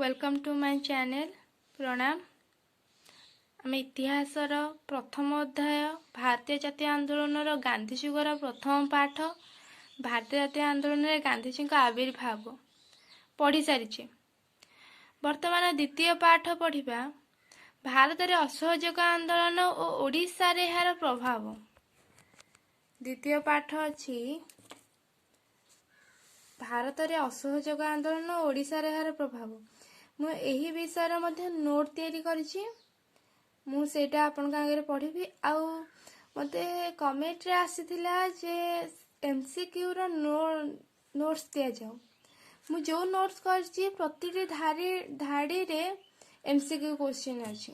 Welcome to my channel. प्रणाम। आम इतिहासर प्रथम अध्याय भारतीय जातीय आंदोलन गांधीजुगर प्रथम पाठ भारतीय जातीय आंदोलन में गांधीजी आविर्भाव पढ़ी सारी। वर्तमान द्वितीय पाठ पढ़ा भारत में असहयोग आंदोलन और ओडिशा रे यार प्रभाव। द्वितीय पाठ अच्छी भारत में असहयोग आंदोलन और ओडिशा रे यार प्रभाव। मुझे विषय नोट तैयारी करिछि। मु सेटा आपन आगे पढ़ी आउ मते कमेंट रे आसीथिला जे एमसीक्यू रो नोट्स दिया जाओ। मु जो नोट्स करछि प्रति धाड़ी रे एमसीक्यू क्वेश्चन अछि।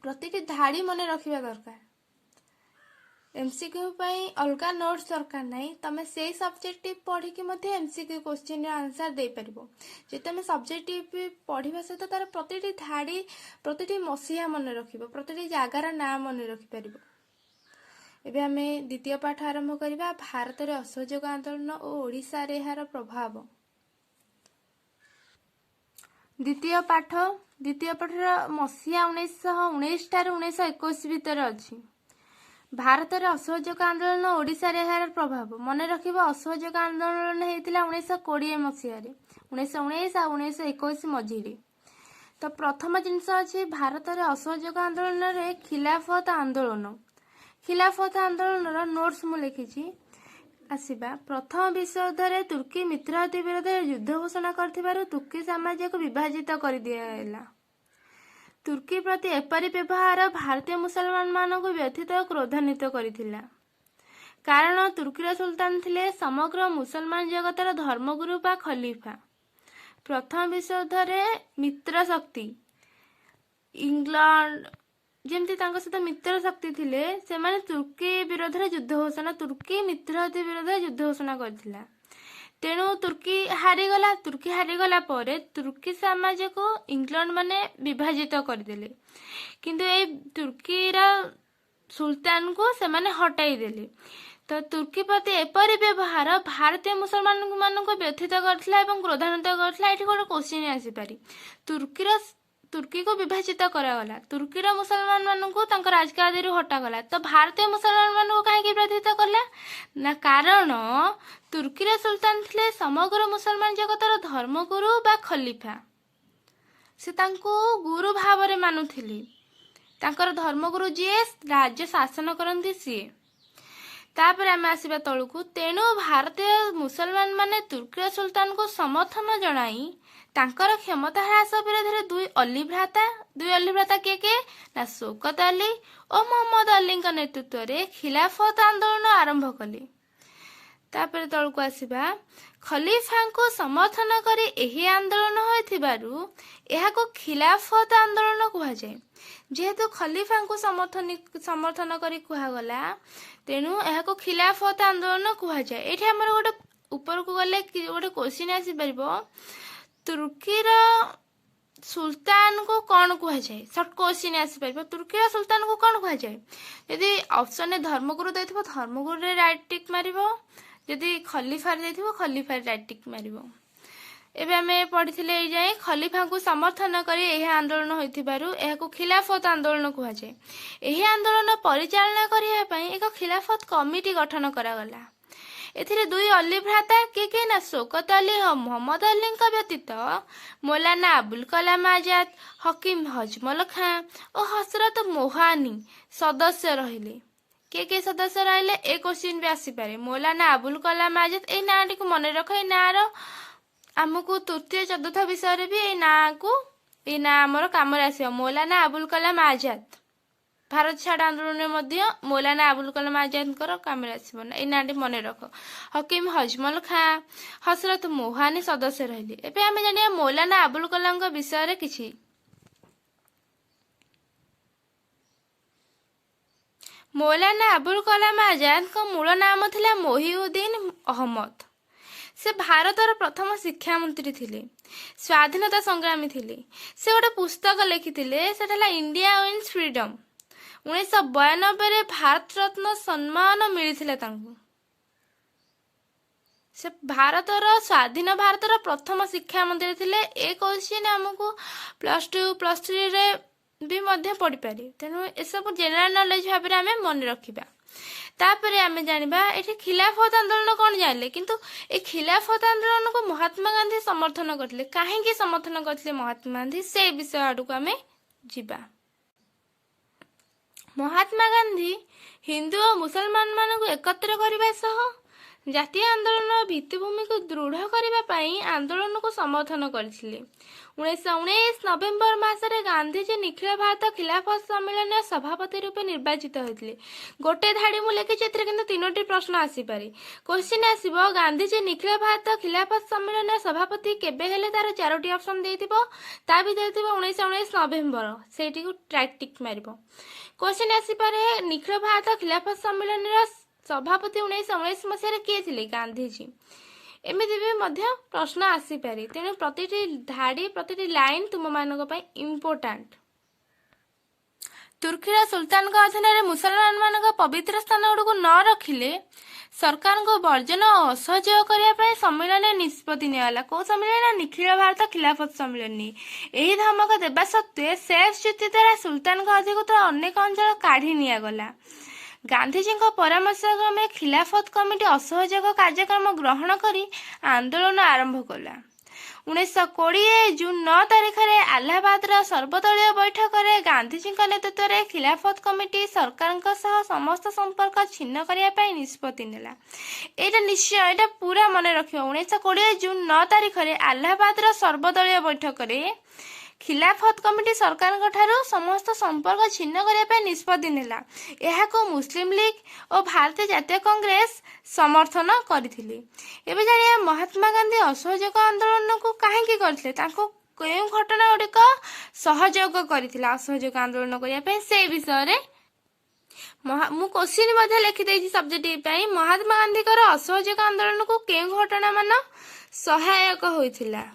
प्रति धाड़ी मने रखिबा दरकार। एमसीक्यू पई अलगा नोट्स दरकार नहीं। तमे से सब्जेक्टिव पढ़ी कि मते एमसीक्यू क्वेश्चन रे आंसर दे परिबो। जे तमे सब्जेक्टिव पढ़िबा सहित तार प्रति धाड़ी प्रति मसीहा मन रखिबो, प्रति जगार ना मन रखि परिबो। एबे हमें द्वितीय पाठ आरंभ करिबा भारत रे असहयोग आंदोलन और ओडिशा रे यार प्रभाव। द्वितीय पाठर मसीहा 1919 ठार 1921 भितर अछि। भारत रे असहयोग आंदोलन और ओडिशा रे यार प्रभाव मन रखिबो। असहयोग आंदोलन हेतिला 1920 मसीहा रे, 1919 आ 1921 मझिरे। तो प्रथम जिनस अछि भारत रे असहयोग आंदोलन रे खिलाफत आंदोलन रो नोट्स मु लिखिछि। आसीबा प्रथम विश्वयुद्ध रे तुर्की मित्रहाती विरोध युद्ध घोषणा करथिबारु तुर्की साम्राज्य को विभाजित कर दिया। तुर्की प्रति एपरी व्यवहार भारतीय मुसलमान मान को व्यथित और क्रोधान्वित करिथिला। कारण तुर्कीर सुल्तान थिले समग्र मुसलमान जगतर धर्मगुरु बा खलीफा। प्रथम विश्वयुद्ध रे मित्र शक्ति इंग्लैंड जेमती तांको सहित मित्र शक्ति थिले से माने तुर्की विरोध रे युद्ध घोषणा तुर्की मित्रहाती विरोध रे युद्ध घोषणा करथिला। तेणु तुर्की हारीगला परे तुर्की साम्राज्य को इंग्लैंड माने विभाजित करदेले। किंतु ए तुर्कीर सुल्तान को से माने हटाई देले। तो तुर्की प्रति एपरी व्यवहार भारतीय मुसलमान मान को व्यथित करथिला एवं क्रोधान्वित करथिला। एठी कोन क्वेश्चन आसी पारी। तुर्की को विभाजित करागला, तुर्कीर मुसलमान मान को तांको राजगादी हटा गला। तो भारतीय मुसलमान मान को काहे व्यथित करला ना कारण तुर्कीर सुल्तान थिले समग्र मुसलमान जगतर धर्मगुरु बा खलीफा। से तांको गुरु भाव रे मानुथिले। तांकर धर्मगुरु जे राज्य शासन करंती सी। तापर आमे आसीबा तळुकु। तेणु भारतीय मुसलमान माने तुर्कीर सुल्तान को समर्थन जणाई तांकर क्षमता ह्रास विरोध दुई अली भ्राता के ना शौकत अली और मोहम्मद अली नेतृत्व रे खिलाफत आंदोलन आरंभ कले। तापर तळुकु आसीबा खलीफा को समर्थन करी एही आंदोलन होइथिबारु एहाको खिलाफत आंदोलन कुहा जाय। जेहेतु खलीफा को समर्थन करी कुहा गला तेणु एहाको खिलाफत आंदोलन कुहा जाय। एठी हमर गोटे ऊपर को गले गोटे क्वेश्चन आसी परिबो तुर्कीर सुल्तान को कौन कुहा जाए। शॉर्ट क्वेश्चन आसी परिबो तुर्कीर सुल्तान को कौन कुहा जाए। यदि ऑप्शन ने धर्मगुरु दैथिबो धर्मगुरु रे राइट टिक मारिबो, यदि खलीफा रे दैथिबो खलीफा रे राइट टिक मारिबो। एबे हमें पढ़िथिले ए जाय खलीफा को समर्थन करी एही आंदोलन होइथिबारु एहाको खिलाफत आंदोलन कुहा जाए। एही आंदोलन परिचालना करिया पई एक खिलाफत कमिटी गठन करा गला। एथिरे दुई अली भ्राता के ना शौकत अली और मोहम्मद अली व्यतीत मौलाना अबुल कलाम आजाद, हकीम हजमल खां और हसरत मोहानी सदस्य रहिले। के सदस्य रहिले ए क्वेश्चन भी आसी पारे। मौलाना अबुल कलाम आजाद ए नाटी को मन रख। ए ना रो हमकु तृतीय चतुर्थ विषय रे भी ए ना हमर काम रे आसी। मौलाना अबुल कलाम आजाद भारत छाड़ आंदोलन में मध्य मौलाना अबुल कलाम आजाद काम आसब ना। ए नाटी मन रख। हकीम हजमल खां हसरत मोहानी सदस्य रहिले। एबे आमे जानिया मौलाना अबुल कलाम का विषय रे किछि। मौलाना अबुल कलाम आजाद को मूल नाम थिला मोहिउद्दीन अहमद। से भारतर प्रथम शिक्षा मंत्री थिले, स्वाधीनता संग्रामी थिले। से गोटे पुस्तक लिखिथिले सेटा इंडिया विन्स फ्रीडम। 1992 रे भारत रत्न सम्मान मिलिथिला तांको। से भारतर स्वाधीन भारतर प्रथम शिक्षा मंत्री थिले। ए क्वेश्चन हमको +2 +3 रे भी मध्य पढ़ी पारे, तेणु ए सब जनरल नॉलेज भाव में आम मन रखा। तापर आम जाना ये खिलाफत आंदोलन कौन जानले, किंतु ए खिलाफत आंदोलन को महात्मा गांधी समर्थन करते। कहीं समर्थन करते महात्मा गांधी, से विषय आड़ को आम जीवा। महात्मा गांधी हिंदू और मुसलमान मान एकत्र करने सह जातीय आंदोलन भित्तिभूमि को दृढ़ करने आंदोलन को समर्थन करथिले। 1919 नवेम्बर मासरे गांधीजी निखिल भारत खिलाफत सम्मेलन सभापति रूपे निर्वाचित होते। गोटे धाड़ी मु लिखी किंतु 3टी प्रश्न आसीपारे। क्वेश्चन आसीबो गांधीजी निखिल भारत खिलाफत सम्मेलन सभापति केबे हेले, तार 4टी ऑप्शन देथिबो, ता भितर थिबो 1919 नवेम्बर, सेठी को ट्रैक टिक मारिबो। क्वेश्चन आसीपारे निखिल भारत खिलाफत सम्मेलन सभापति 1919 मसीह किए थे, गांधीजी। एमती भी मध्य प्रश्न आसीपारे, तेणु प्रतिटी धाड़ी प्रतिटी लाइन तुम मानक इम्पोर्टाट। तुर्कीर सुल्तान अधीन मुसलमान मान पवित्र स्थान गुड़ को न रखिले सरकार को वर्जन और असहयोग करने सम्मेलन निष्पत्ति निगला। कौ सम्मेलन? निखिल भारत खिलाफत सम्मेलन। यही धमक देवा सत्वे शेष चुक्ति द्वारा सुल्तान अधिकृत अनेक अंचल काढ़ी निगला। गांधीजी परामर्श क्रमे खिलाफत कमिटी असहयोग कार्यक्रम ग्रहण करी आंदोलन आरंभ कला। 1920 जून 9 तारीख में अलाहाबाद सर्वदलीय बैठक में गांधीजी नेतृत्व में खिलाफत कमिटी सरकार समस्त संपर्क छिन्न करने निष्पत्ति नेला। एटा निश्चय एटा पूरा मन रख। 1920 जून 9 तारीख में अलाहाबाद सर्वदलीय बैठक में खिलाफत कमिटी सरकार ठारू समस्त संपर्क छिन्न करने निष्पत्ति नेला। यह को मुस्लिम लीग और भारतीय जातीय कांग्रेस समर्थन करथिले। एबे जानिया महात्मा गांधी असहयोग आंदोलन को कहीं करथिले, तांको केउ घटना गुड़िक सहयोग करथिला असहयोग आंदोलन करने से विषय रे मु क्वेश्चन लिखि देछि सब्जेक्ट पई। महात्मा गांधी असहयोग आंदोलन को केउ घटना मान सहायक होइथिला।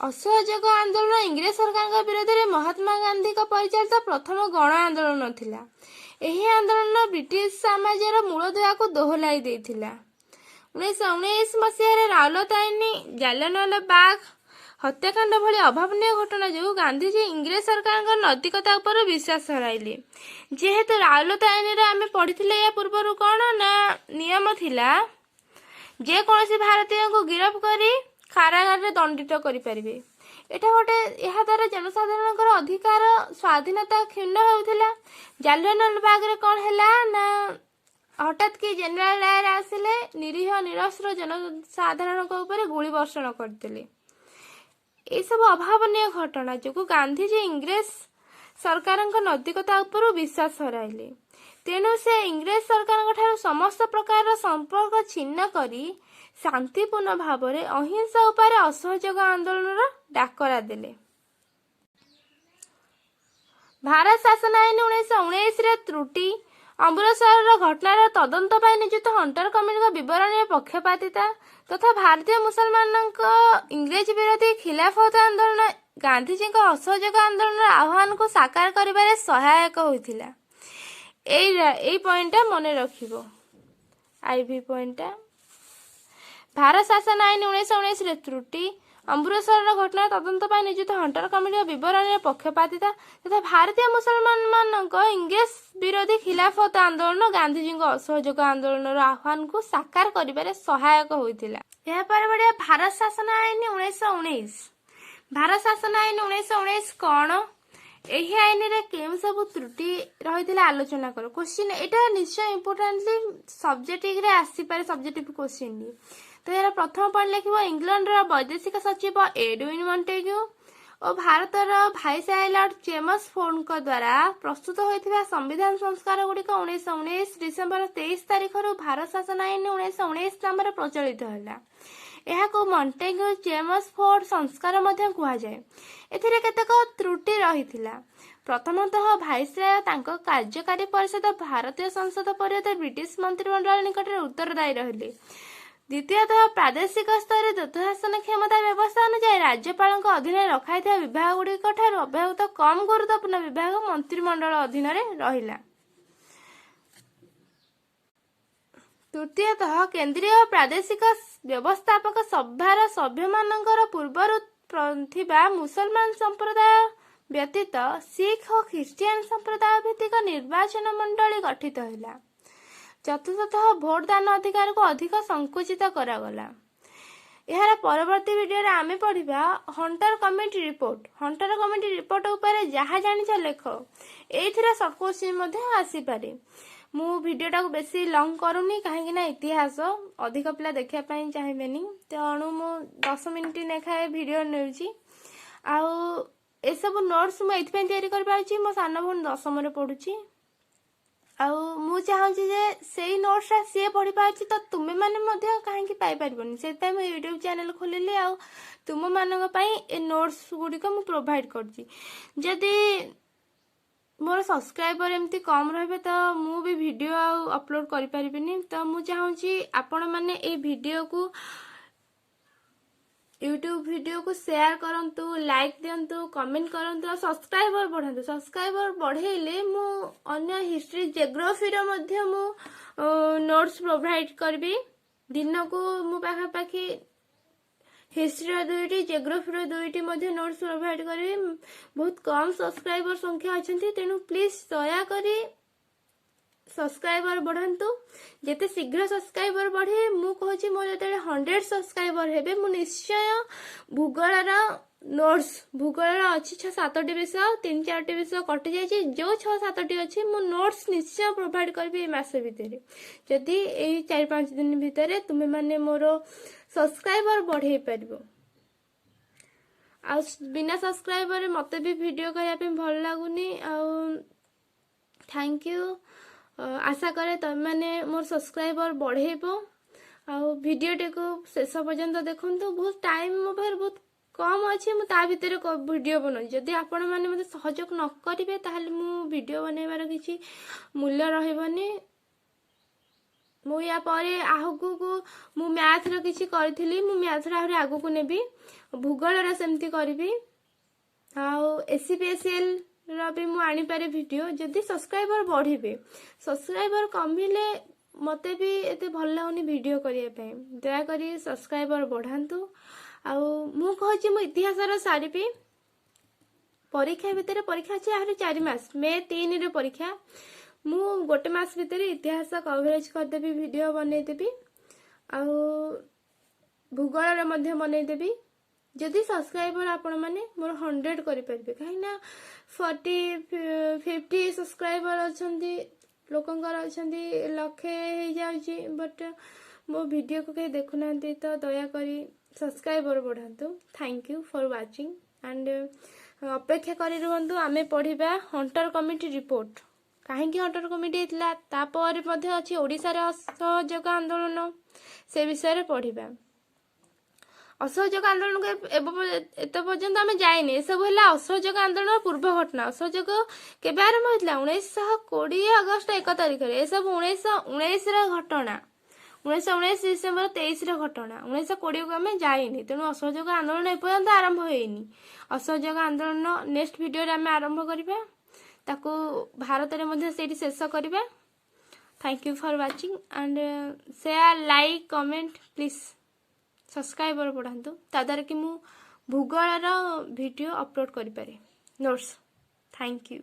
असहयोग आंदोलन इंग्रेज सरकार विरोध में महात्मा गांधी परिचालित प्रथम गण आंदोलन थिला। यही आंदोलन ब्रिटिश साम्राज्यर मूलदुआ को दोहलाई देथिला। 1919 मसीह राउलताइनी जालियानवाला बाग हत्याकांड भली अभावनीय घटना जो गांधीजी इंग्रेज सरकार नैतिकता उपर विश्वास हराइले। जेहेतु राउलताइनी आम पढ़ी या पूर्व कौन ना नियम थिला जे कौन भारतीय को गिरफ्त करी कारागार में दंडित करें। एटा गोटे यह द्वारा जनसाधारण अधिकार स्वाधीनता क्षुण्ण होता। जालियानवाला बाग रे कौन हैला ना हठात कि जनरल डायर आसिले निरीह निरस्त्र जनसाधारण ऊपर गुली वर्षण करते। ये सब अभावनीय घटना जो गांधीजी इंग्रेज सरकार नैतिकता उपर विश्वास हराइले। तेणु से इंग्रेज सरकार ठारू समस्त प्रकार संपर्क छिन्न करी शांतिपूर्ण भाव में अहिंसा उपर असहयोग आंदोलन डाकरा देले। भारत शासन आईन 1919 त्रुटि अमृतसर घटनार तदंत नियुक्त हंटर कमिटी बरण पक्षपातिता तथा भारतीय मुसलमान इंग्रेज विरोधी खिलाफत आंदोलन गांधीजी असहयोग आंदोलन आह्वान को साकार कर सहायक होता। यही पॉइंटा मन रखिबो। आईवी पॉइंटा भारत शासन आईन 1919 त्रुटि अमृतसर घटना तदंत नियुक्त हंटर कमिटी बरण पक्षपातिता तथा भारतीय मुसलमान मान इंग्रेज विरोधी खिलाफत आंदोलन गांधीजी असहयोग आंदोलन आह्वान को साकार कर सहायक होता। यह पर बढ़िया भारत शासन आईन 1919। भारत शासन आईन 1919 कौन? यही आईन रे केम सब त्रुटि रही आलोचना कर। क्वेश्चन एटा निश्चय इम्पोर्टेंटली सब्जेक्टिव रे आसी पारे सब्जेक्टिव क्वेश्चन। तो यार प्रथम पॉइंट लिखिबो इंग्लैंड रो वैदेशिक सचिव एडविन मॉन्टेग्यू और भारतर भाइसराय लॉर्ड चेम्स फोर्ड द्वारा प्रस्तुत होइथिबा संविधान संस्कार गुड़िक 1919 डिसेम्बर 23 तारीख रु भारत शासन आईन 1919 नाम प्रचलित होला। यह को मॉन्टेग्यू चेम्स फोर्ड संस्कार मध्य कुहा जाए। एथिरे केतेक त्रुटि रहिथिला। प्रथमतः भाइसराय तांको कार्यकारी परिषद भारतीय संसद परिषद ब्रिटिश मंत्रिमंडल निकट में उत्तरदायी रहिले। द्वितीयतः प्रादेशिक स्तर द्वैतशासन क्षमता व्यवस्था अनुसार राज्यपाल अधीन रखाई विभाग गुड़िक अपेक्षाकृत कम गुरुत्वपूर्ण विभाग मंत्रिमंडल अधीन रहिला। ତୃତୀୟତଃ କେନ୍ଦ୍ରୀୟ ପ୍ରାଦେଶିକ ବ୍ୟବସ୍ଥାପକ ସଭାର ସଭ୍ୟମାନଙ୍କର ପୂର୍ବରୁ ଥିବା ମୁସଲମାନ ସମ୍ପ୍ରଦାୟ ବ୍ୟତୀତ ଶିଖ ଓ ଖ୍ରୀଷ୍ଟିଆନ ସମ୍ପ୍ରଦାୟ ଭିତ୍ତିକ ନିର୍ବାଚନ ମଣ୍ଡଳୀ ଗଠିତ ହେଲା। ଚତୁର୍ଥତଃ ଭୋଟଦାନ ଅଧିକାରକୁ ଅଧିକ ସଂକୁଚିତ କରାଗଲା। ଏହାର ପରବର୍ତ୍ତୀ ଭିଡ଼ିଓରେ ଆମେ ପଢ଼ିବା hunter committee report. Hunter committee report ଉପରେ ଯାହା ଜାଣିଛ ଲେଖ। ଏଇଥିରେ ସର୍ଟ କୋଶ୍ଚିନ୍ ମଧ୍ୟ ଆସିପାରେ। ମୁଁ ଭିଡ଼ିଓଟାକୁ ବେଶୀ ଲଙ୍ଗ କରୁନି କାହିଁକି ନା ଇତିହାସ ଅଧିକ ପିଲା ଦେଖିବା ପାଇଁ ଚାହିଁବେନି, ତେଣୁ ମୁଁ 10 ମିନିଟ୍ ଲେଖାଏଁ ଭିଡ଼ିଓ ନେଉଛି। ଆଉ ଏସବୁ ନୋଟ୍ସ ମୁଁ ଏଇଥିପାଇଁ ତିଆରି କରିପାରୁଛି, ମୋ ସାନ ଭଉଣୀ 10ମରେ ପଢୁଛି। ଆଉ ମୁଁ ଚାହୁଁଛି ଯେ ସେଇ ନୋଟ୍ସଟା ସିଏ ପଢ଼ିପାରୁଛି ତ ତୁମେମାନେ ମଧ୍ୟ କାହିଁକି ପାଇପାରିବନି, ସେଥିପାଇଁ ମୁଁ ୟୁଟ୍ୟୁବ୍ ଚ୍ୟାନେଲ୍ ଖୋଲିଲି ଆଉ ତୁମମାନଙ୍କ ପାଇଁ ଏ ନୋଟ୍ସ ଗୁଡ଼ିକ ମୁଁ ପ୍ରୋଭାଇଡ଼ କରୁଛି। ଯଦି ମୋର ସବସ୍କ୍ରାଇବର ଏମିତି କମ୍ ରହିବେ ତ ମୁଁ ବି ଭିଡ଼ିଓ ଆଉ ଅପଲୋଡ଼ କରିପାରିବିନି। ତ ମୁଁ ଚାହୁଁଛି ଆପଣମାନେ ଏଇ ଭିଡ଼ିଓକୁ यूट्यूब वीडियो को शेयर करंतु, लाइक दियंतु, कमेंट करंतु और सब्सक्राइबर बढ़ांतु। सब्सक्राइबर बढ़ेले मु अन्य हिस्ट्री जियोग्राफी रो मध्य मु नोट्स प्रोवाइड करबी। दिन को मु पाखा पाखी हिस्ट्री रो 2टी जियोग्राफी रो 2टी मध्य नोट्स प्रोवाइड करबी। बहुत कम सब्सक्राइबर संख्या अछंती, तेनु प्लीज दया करी सब्सक्राइबर बढ़ांतु। जेते शीघ्र सब्सक्राइबर बढ़े मु कहूची मोर जते 100 सब्सक्राइबर हेबे मु निश्चय भूगोल नोट्स भूगोल अच्छी 6-7टी विषय 3-4टी विषय कटि जाइए जो 6-7टी अच्छी मु नोट्स निश्चय प्रोवाइड करबी ए मास भितर। जदि एई 4-5 दिन भितर तुमे माने मोर सब्सक्राइबर बढ़े पारिबो। आ बिना सब्सक्राइबर मते भी वीडियो करया पे भल लागुनी। आ थैंक यू। आशा करे तुम मैंने मोर सब्सक्राइबर बढ़ेबो। आउ वीडियो को शेष पर्यंत देखंतु। बहुत टाइम मो पाखरे बहुत कम अच्छी, मु ता भितर वीडियो बनाऊँ। जदि आपण मैंने मते सहयोग न करिवे ताहले मु वीडियो बनैबार किछि मूल्य रहबनी। मु या परे आगु को मु मैथ रो किछि करथिली, मु मैथ रो आगु को नेबी, भूगोल रो सेमति करबी। आउ एसीपीएसएल भी मु आनी पारे वीडियो। जदि सब्सक्राइबर बढ़िबे, सब्सक्राइबर कमिले मते भी एते भल लागुनी वीडियो करिया पे। दया करी सब्सक्राइबर बढ़ांतु। आउ मु कहछि मु इतिहास रो सारिबी। परीक्षा भितर परीक्षा अछि आहुरी 4 मास, मे 3 रे परीक्षा। मु गोटे मास भितर इतिहास कवरेज कर देबी, वीडियो बनै देबी। आउ भूगोल रे मध्य बनै देबी। जदि सब्सक्राइबर आपण माने मोर 100 करि परबे, काहे ना 40-50 सब्सक्राइबर अछंती, लोकंकर अछंती लखे हे जाउची, बट मो वीडियो को कहीं देखु नांती। तो दया करी सब्सक्राइबर बढ़ांतु। Thank you for watching and अपेक्षा करी रहंतु। आमे पढ़िबा हंटर कमिटी रिपोर्ट। काहे कि हंटर कमिटी हेतला तापर मध्ये अछि ओडिसा रे असहयोग आंदोलन, से विषय रे पढ़िबा। असहयोग आंदोलन को एत पर्यंत आम जाइने, सब है असहयोग आंदोलन पूर्व घटना। असहयोग केबे आरंभ होता 1920 अगस्त 1 तारिख में। यह सब 1919 घटना, 1919 डिसेम्बर 23 घटना। 1920 को आम जाइने, तेणु असहयोग आंदोलन एपर्यंत आरंभ होइनी। असहयोग आंदोलन नेक्स्ट वीडियो आम आरंभ करबा, ताकू भारत रे मध्ये सेठी शेष करबा। Thank you for watching and share, like, comment, please subscriber बढ़ांतु। ताद्वारा कि मु भूगोल वीडियो अपलोड करि पारे नोट्स। Thank you.